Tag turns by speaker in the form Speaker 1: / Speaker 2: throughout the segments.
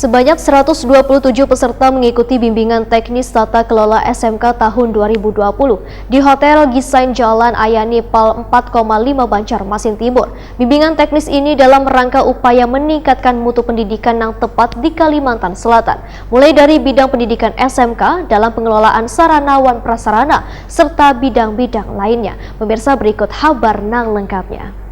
Speaker 1: Sebanyak 127 peserta mengikuti bimbingan teknis tata kelola SMK tahun 2020 di Hotel Gisain Jalan Ayani Pal 4,5 Banjarmasin Timur. Bimbingan teknis ini dalam rangka upaya meningkatkan mutu pendidikan yang tepat di Kalimantan Selatan, mulai dari bidang pendidikan SMK dalam pengelolaan sarana wan prasarana serta bidang-bidang lainnya. Pemirsa, berikut kabar nang lengkapnya.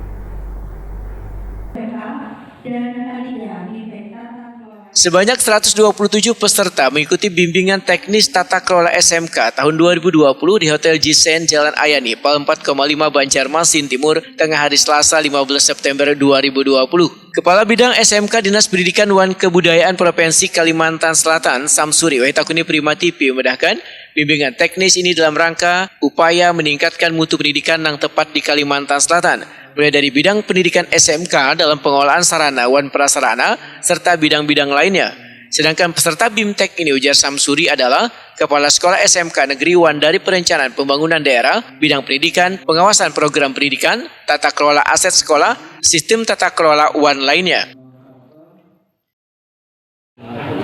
Speaker 2: Sebanyak 127 peserta mengikuti bimbingan teknis tata kelola SMK tahun 2020 di Hotel Gisain Jalan Ayani, Pal 4,5 Banjarmasin Timur, tengah hari Selasa 15 September 2020. Kepala Bidang SMK Dinas Pendidikan Wan Kebudayaan Provinsi Kalimantan Selatan, Samsuri Wahtakuni Primatipi, memudahkan bimbingan teknis ini dalam rangka upaya meningkatkan mutu pendidikan yang tepat di Kalimantan Selatan, mulai dari bidang pendidikan SMK dalam pengelolaan sarana wan prasarana serta bidang-bidang lainnya. Sedangkan peserta BIMTEK ini, ujar Samsuri, adalah Kepala Sekolah SMK Negeri Wan dari Perencanaan Pembangunan Daerah, bidang pendidikan, pengawasan program pendidikan, tata kelola aset sekolah, sistem tata kelola wan lainnya.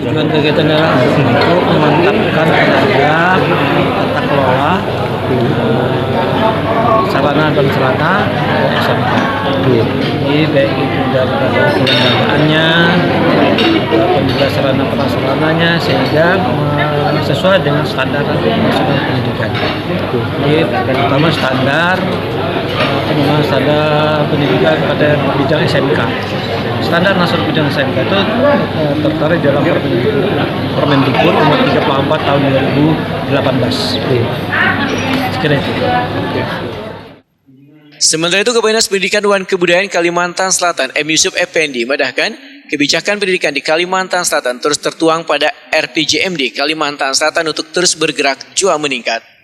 Speaker 3: Tujuan kegiatan adalah untuk memantapkan tata kelola sarana dan prasarana SMK. Jadi baik itu dari pelengkapannya ataupun juga sarana prasarananya sehingga sesuai dengan standar nasional pendidikan. Jadi terutama standar pengembangan standar pendidikan pada bidang SMK. Standar nasional bidang SMK itu tertera dalam Permendikbud nomor 34 tahun 2018. Sekira itu.
Speaker 2: Sementara itu, Kepala Dinas Pendidikan Wan Kebudayaan Kalimantan Selatan, M. Yusuf Effendi, memudahkan kebijakan pendidikan di Kalimantan Selatan terus tertuang pada RPJMD Kalimantan Selatan untuk terus bergerak jua meningkat.